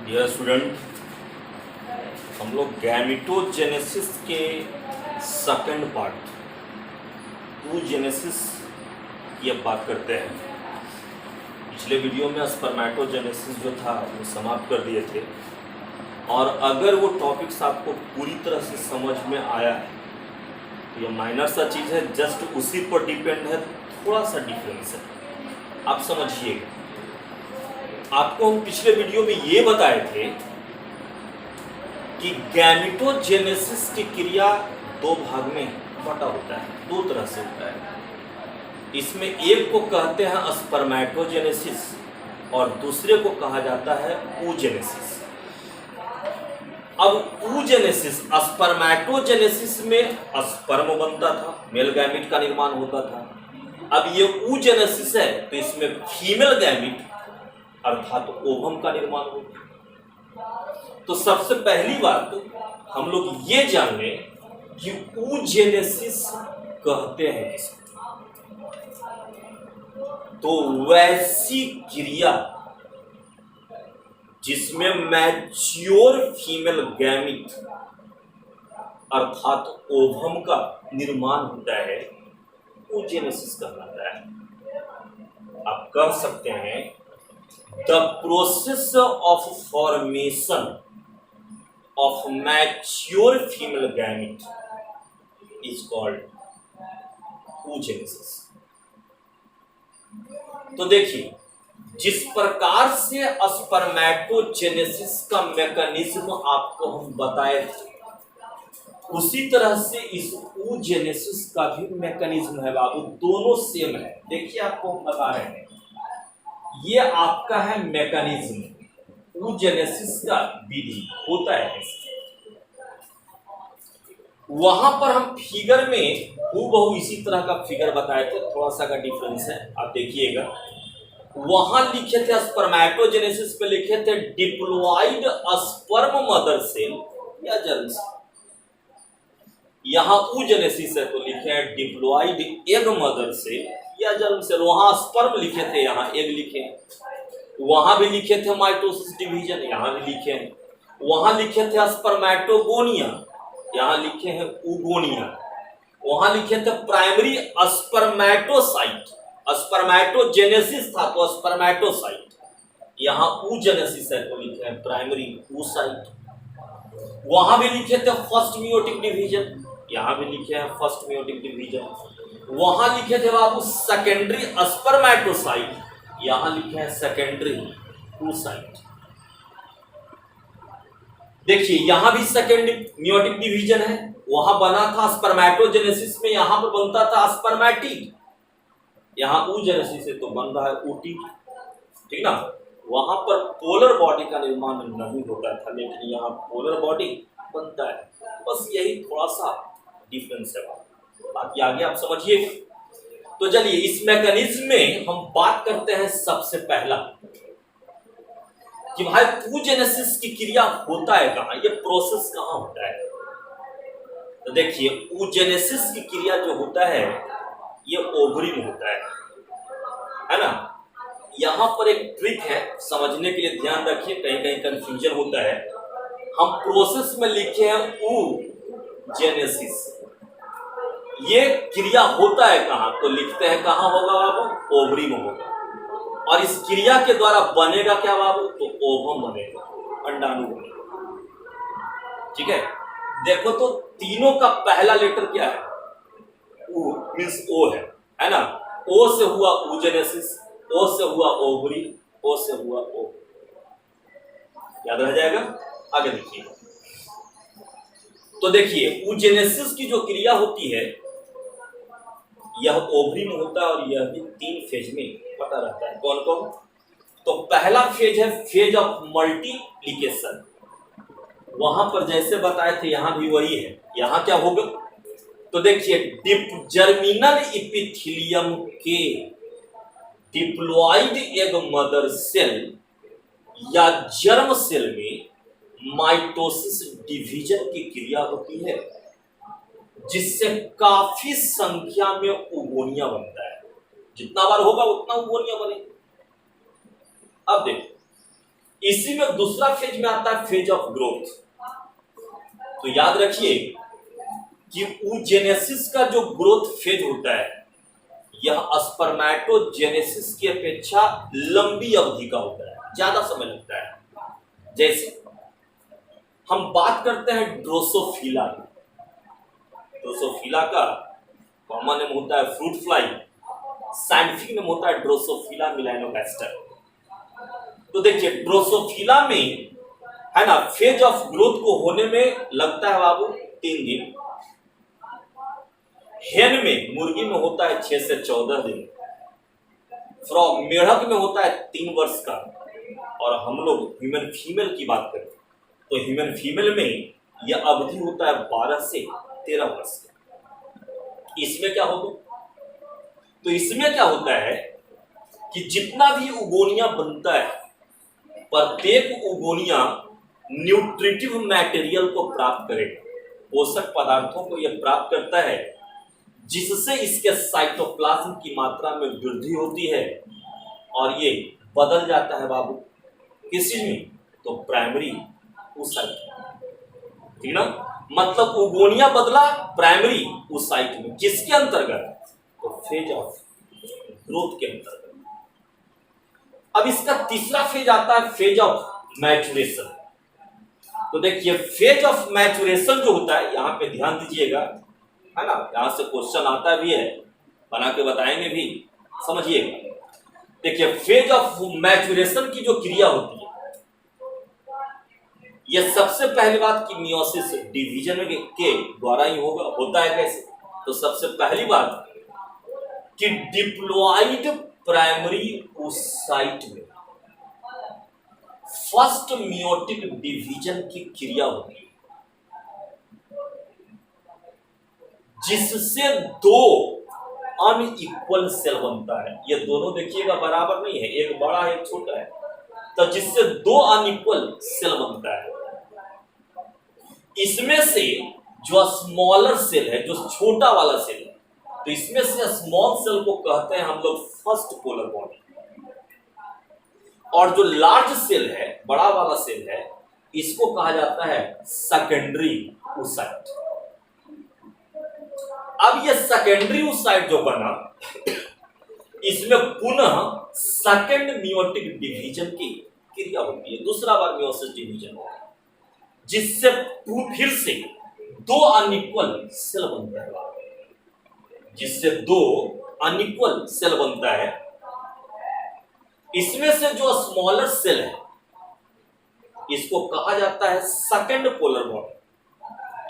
Dear student, हम लोग gametogenesis के सेकंड पार्ट oogenesis की अब बात करते हैं। पिछले वीडियो में स्पर्मेटोजेनेसिस जो था वो समाप्त कर दिए थे, और अगर वो टॉपिक्स आपको पूरी तरह से समझ में आया है तो ये माइनर सा चीज़ है, जस्ट उसी पर डिपेंड है, थोड़ा सा डिफरेंस है, आप समझिएगा। आपको हम पिछले वीडियो में ये बताए थे कि गैमेटोजेनेसिस की क्रिया दो भाग में बटा होता है, दो तरह से होता है। इसमें एक को कहते हैं स्पर्मेटोजेनेसिस और दूसरे को कहा जाता है oogenesis। अब oogenesis, स्पर्मेटोजेनेसिस में स्पर्म बनता था, मेल गैमिट का निर्माण होता था। अब ये oogenesis है तो इसमें फीमेल गैमिट अर्थात ओवम का निर्माण होगा। तो सबसे पहली बात हम लोग ये जान लें कि oogenesis कहते हैं किसको। तो वैसी क्रिया जिसमें मैच्योर फीमेल गैमिट अर्थात ओवम का निर्माण होता है, oogenesis कहलाता है। आप कह सकते हैं the process of formation of mature female gamete is called oogenesis। तो देखिए, जिस प्रकार से स्पर्मेटोजेनेसिस का मैकेनिज्म आपको हम बताए थे, उसी तरह से इस oogenesis का भी मैकेनिज्म है बाबू, दोनों सेम है। देखिए, आपको हम बता रहे हैं, ये आपका है मैकेनिज्म, oogenesis का विधि होता है। वहां पर हम फिगर में हूबहू इसी तरह का फिगर बताए थे, थोड़ा सा का डिफरेंस है, आप देखिएगा। वहां लिखे थे स्पर्मेटोजेनेसिस पे लिखे थे डिप्लॉइड स्पर्म मदर सेल या जर्म सेल। यहां oogenesis है तो लिखे हैं डिप्लॉइड एग मदर सेल या जर्म सेल। वहां स्पर्म लिखे थे, यहाँ एग लिखे हैं। वहां भी लिखे थे माइटोसिस डिवीजन, यहाँ भी लिखे हैं। वहां लिखे थे स्पर्मेटोगोनिया, यहाँ लिखे हैं oogonia। वहां लिखे थे प्राइमरी स्पर्मेटोसाइट, स्पर्मेटोजेनेसिस था तो स्पर्मेटोसाइट, यहाँ oogenesis है तो लिखे हैं प्राइमरी oocyte। वहां भी लिखे थे फर्स्ट मियोटिक डिवीजन, यहाँ भी लिखे हैं फर्स्ट मियोटिक डिवीजन। वहां लिखे थे बाबू सेकेंडरी स्पर्मेटोसाइट, यहां लिखे हैं सेकेंडरी oocyte। देखिए, यहां भी सेकेंडरी मियोटिक डिवीजन है, वहां बना था स्पर्मेटोजेनेसिस में, यहां पर बनता था स्पर्मेटिड, यहां oogenesis से तो बन रहा है oocyte, ठीक ना। वहां पर पोलर बॉडी का निर्माण नहीं होता था, लेकिन यहाँ पोलर बॉडी बनता है। बस यही थोड़ा सा डिफरेंस है, बाकी आगे आप समझिए। तो चलिए, इस मैकेनिज्म में हम बात करते हैं सबसे पहला कि भाई oogenesis की क्रिया होता है कहां, ये प्रोसेस कहां होता है। तो देखिए, oogenesis की क्रिया जो होता है ये ओवरी में होता है ना। यहां पर एक ट्रिक है, समझने के लिए ध्यान रखिए, कहीं कहीं कंफ्यूजन होता है। हम प्रोसेस में लिखे हैं oogenesis, ये क्रिया होता है कहां, तो लिखते हैं कहां होगा बाबू, ओवरी में होगा। और इस क्रिया के द्वारा बनेगा क्या बाबू, तो ओवम बनेगा, अंडाणु बनेगा, ठीक है। देखो तो तीनों का पहला लेटर क्या है, ओ मींस ओ है ना। ओ से हुआ oogenesis, ओ से हुआ ओवरी, ओ से हुआ ओ, याद रह जाएगा। आगे देखिए, तो देखिए oogenesis की जो क्रिया होती है यह ओवरी में होता है, और यह भी 3 फेज में पता रहता है। कौन कौन, तो पहला फेज है फेज ऑफ मल्टीप्लिकेशन, वहां पर जैसे बताए थे यहां भी वही है। यहां क्या होगा, तो देखिए जर्मिनल इपिथेलियम के डिप्लॉइड एग मदर सेल या जर्म सेल में माइटोसिस डिवीजन की क्रिया होती है, जिससे काफी संख्या में oogonia बनता है। जितना बार होगा उतना oogonia बनेगा। अब देखो, इसी में दूसरा फेज में आता है फेज ऑफ ग्रोथ। तो याद रखिए कि oogenesis का जो ग्रोथ फेज होता है यह स्पर्मेटोजेनेसिस की अपेक्षा लंबी अवधि का होता है, ज्यादा समय लगता है। जैसे हम बात करते हैं ड्रोसोफिला की। ड्रोसोफिला का कॉमन नेम होता है फ्रूट फ्लाई, साइंटिफिक नेम होता है ड्रोसोफिला मिलानोगास्टर। तो देखिए ड्रोसोफिला में है ना फेज ऑफ ग्रोथ को होने में लगता है बाबू 3 दिन। हेन में मुर्गी में होता है 6 से 14 दिन। फ्रॉग मेढक में होता है 3 वर्ष का। और हम लोग ह्यूमन फीमेल की बात करें तो ह्यूमन फीमेल में यह अवधि होता है 12 से 13 वर्ष का। इसमें क्या होगा? तो इसमें क्या होता है कि जितना भी उगोनिया बनता है प्रत्येक उगोनिया न्यूट्रिटिव मटेरियल को प्राप्त करेगा, पोषक पदार्थों को यह प्राप्त करता है जिससे इसके साइटोप्लाज्म की मात्रा में वृद्धि होती है और ये बदल जाता है बाबू किस चीज में? तो प्राइमरी oocyte, ठीक ना? मतलब उगोनिया बदला प्राइमरी oocyte में, किसके अंतर्गत? तो फेज ऑफ ग्रोथ के अंतर्गत। अब इसका तीसरा फेज आता है फेज ऑफ मैचुरेशन। तो देखिए फेज ऑफ मैचुरेशन जो होता है, यहां पे ध्यान दीजिएगा, है ना, यहां से क्वेश्चन आता भी है, बना के बताएंगे भी, समझिएगा। देखिए फेज ऑफ मैचुरेशन की जो क्रिया होती है यह सबसे पहली बात की मियोसिस डिवीजन के द्वारा ही होता है। कैसे? तो सबसे पहली बात कि डिप्लॉइड प्राइमरी oocyte में फर्स्ट मियोटिक डिवीजन की क्रिया होती है जिससे 2 अनइक्वल सेल बनता है। ये दोनों देखिएगा बराबर नहीं है, एक बड़ा है एक छोटा है, तो जिससे 2 अनइक्वल सेल बनता है। इसमें से जो स्मॉलर सेल है, जो छोटा वाला सेल है, तो इसमें से स्मॉल सेल को कहते हैं हम लोग फर्स्ट पोलर बॉडी, और जो लार्ज सेल है, बड़ा वाला सेल है, इसको कहा जाता है सेकेंडरी oocyte। अब ये सेकेंडरी oocyte जो बना इसमें पुनः सेकेंड मियोटिक डिवीजन की क्रिया होती है, दूसरा बार मियोसिस डिवीजन होता है, जिससे फिर से 2 अनइक्वल सेल बनता है, जिससे 2 अनइक्वल सेल बनता है। इसमें से जो स्मॉलर सेल है इसको कहा जाता है सेकंड पोलर बॉडी,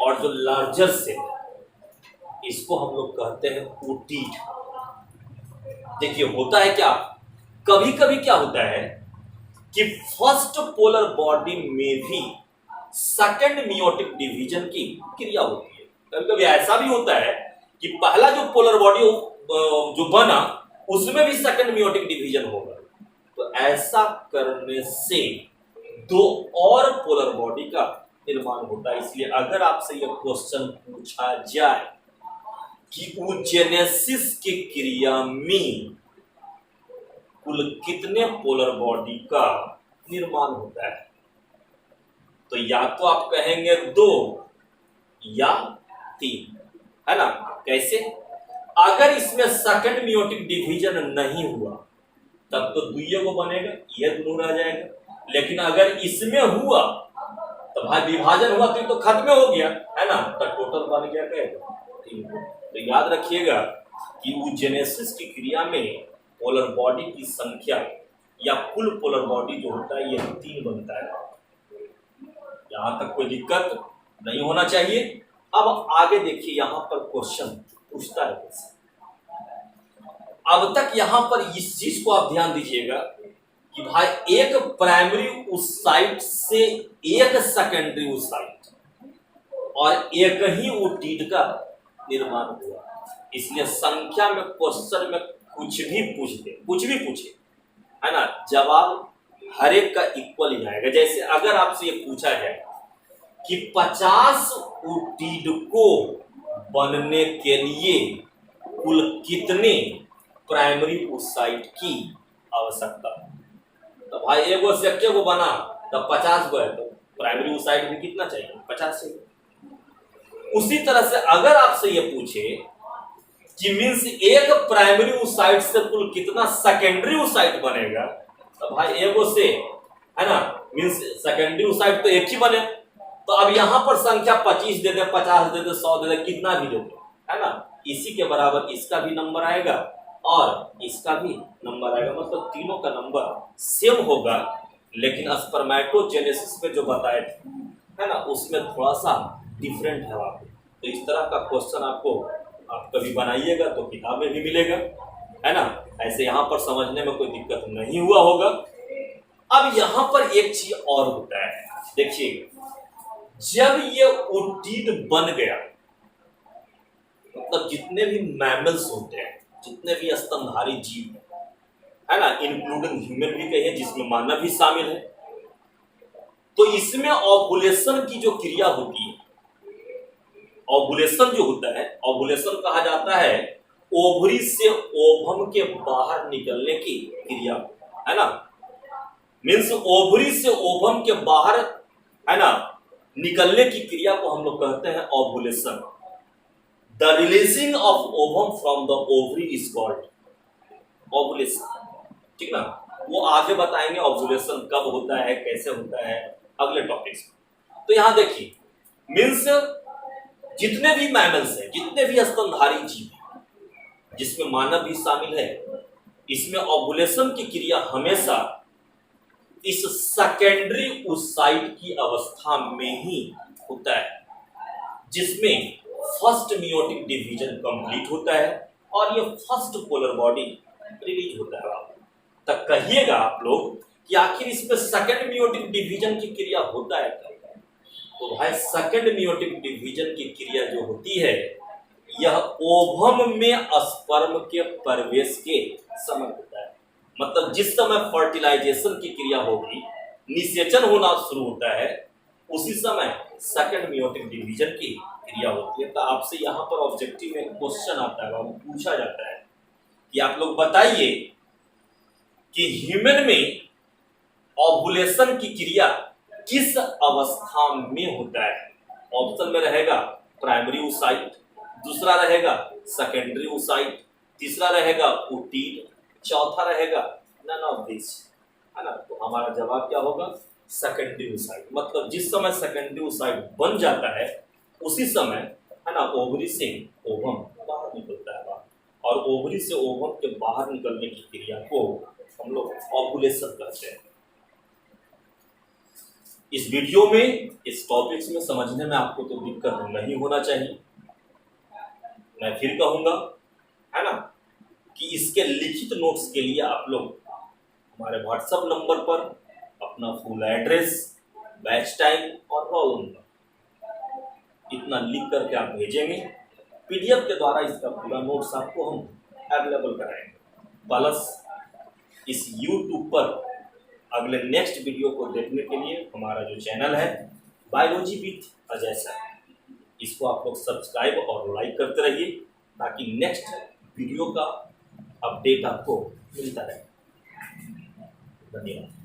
और जो लार्जर सेल है इसको हम लोग कहते हैं ओटीड। देखिए होता है क्या, कभी कभी क्या होता है कि फर्स्ट पोलर बॉडी में भी सेकंड मियोटिक डिवीजन की क्रिया होती है। कभी कभी ऐसा भी होता है कि पहला जो पोलर बॉडी जो बना उसमें भी सेकंड मियोटिक डिवीजन होगा। तो ऐसा करने से 2 और पोलर बॉडी का निर्माण होता है। इसलिए अगर आपसे यह क्वेश्चन पूछा जाए कि oogenesis की क्रिया में कुल कितने पोलर बॉडी का निर्माण होता है, तो या तो आप कहेंगे 2 या 3, है ना? कैसे? अगर इसमें सेकंड मियोटिक डिवीजन नहीं हुआ तब तो 2 को बनेगा, ये दोनों रह जाएगा। लेकिन अगर इसमें हुआ तो भाई विभाजन हुआ तो खत्म हो गया, है ना? तो टोटल बन गया क्या? 3। तो याद रखिएगा कि oogenesis की क्रिया में पोलर बॉडी की संख्या या कुल पोलर बॉडी जो होता है यह 3 बनता है। यहां तक कोई दिक्कत नहीं होना चाहिए। अब आगे देखिए, यहां पर क्वेश्चन पूछता है कैसे। अब तक यहां पर इस चीज को आप ध्यान दीजिएगा कि भाई एक प्राइमरी oocyte से एक सेकेंडरी oocyte और एक ही ओटीड का निर्माण हुआ। इसलिए संख्या में क्वेश्चन में कुछ भी पूछे, है ना, जवाब हर एक का इक्वल ही आएगा। जैसे अगर आपसे ये पूछा जाए कि 50 ओटीड को बनने के लिए कुल कितने प्राइमरी oocyte की आवश्यकता है, तो भाई एगो से एक्के गो बना तब 50 गो है, तो प्राइमरी ओसाइट में कितना चाहिए? 50 चाहिए। उसी तरह से अगर आपसे ये पूछे कि मीन्स एक प्राइमरी ओसाइट से कुल कितना सेकेंडरी ओसाइट बनेगा, तो भाई एगो से है ना, मीन्स सेकेंडरी ओसाइट तो एक ही बने। तो अब यहां पर संख्या 25 दे दे, 50 दे दे, 100 दे दे, कितना भी दे दे, है ना, इसी के बराबर इसका भी नंबर आएगा और इसका भी नंबर आएगा। मतलब तीनों का नंबर सेम होगा, लेकिन स्पर्मेटोजेनेसिस पे जो बताए थे, है ना, उसमें थोड़ा सा डिफरेंट है आपको। तो इस तरह का क्वेश्चन आपको आप कभी बनाइएगा तो किताब में भी मिलेगा, है ना। ऐसे यहाँ पर समझने में कोई दिक्कत नहीं हुआ होगा। अब यहाँ पर एक चीज और होता है, देखिए, जब ये ओटीड बन गया, मतलब जितने भी मैमल्स होते हैं, जितने भी स्तनधारी जीव है ना, इंक्लूडिंग ह्यूमन भी कहिए, जिसमें मानव भी शामिल है, तो इसमें ओवुलेशन की जो क्रिया होती है, ओवुलेशन जो होता है, ओवुलेशन कहा जाता है ओवरी से ओवम के बाहर निकलने की क्रिया, है ना। मीन्स ओवरी से ओवम के बाहर, है ना, निकलने की क्रिया को हम लोग कहते हैं ovulation. The releasing of ovum from the ovary is called ovulation, ठीक ना। वो आगे बताएंगे ओवुलेशन कब होता है, कैसे होता है, अगले टॉपिक्स में। तो यहां देखिए, मीन्स जितने भी मैमल्स हैं, जितने भी स्तनधारी जीव हैं, जिसमें मानव भी शामिल है, इसमें ओवुलेशन की क्रिया हमेशा इस सेकेंडरी ओसाइट की अवस्था में ही होता है, जिसमें फर्स्ट मियोटिक डिवीजन कंप्लीट होता है और ये फर्स्ट पोलर बॉडी रिलीज होता है। तब कहिएगा आप लोग कि आखिर इसमें सेकेंड मियोटिक डिवीजन की क्रिया होता है क्या? तो भाई सेकेंड मियोटिक डिवीजन की क्रिया जो होती है, यह ओवम में स्पर्म के प्रवेश के समय होता है। मतलब जिस समय फर्टिलाइजेशन की क्रिया होगी, निषेचन होना शुरू होता है, उसी समय सेकेंड मियोटिक डिवीजन की क्रिया होती है। तो आपसे यहाँ पर ऑब्जेक्टिव में क्वेश्चन आता है, वो पूछा जाता है कि आप लोग बताइए कि ह्यूमन में ओवुलेशन की क्रिया किस अवस्था में होता है। ऑप्शन में रहेगा प्राइमरी ओसाइट, दूसरा रहेगा सेकेंडरी ओसाइट, तीसरा रहेगा ओटीड, चौथा रहेगा नन ऑफ दिस, है ना। तो हमारा जवाब क्या होगा? Secondary oocyte. मतलब जिस समय सेकेंडरी ओसाइट बन जाता है, उसी समय, है ना, ओवरी से ओवम बाहर निकलता है, और ओवरी से ओवम के बाहर निकलने की क्रिया को हम लोग ओवुलेशन कहते हैं। इस वीडियो में, इस टॉपिक्स में समझने में आपको तो दिक्कत नहीं होना चाहिए। मैं फिर कहूंगा, है ना, कि इसके लिखित नोट्स के लिए आप लोग हमारे व्हाट्सएप नंबर पर अपना फुल एड्रेस, बैच टाइम और रोल नंबर इतना लिख करके आप भेजेंगे। पीडीएफ के द्वारा इसका पूरा नोट्स आपको हम अवेलेबल कराएंगे। प्लस इस यूट्यूब पर अगले नेक्स्ट वीडियो को देखने के लिए हमारा जो चैनल है बायोलॉजी विथ अजय सर, इसको आप लोग सब्सक्राइब और लाइक करते रहिए, ताकि नेक्स्ट वीडियो का अपडेट आपको मिलता रहे। धन्यवाद।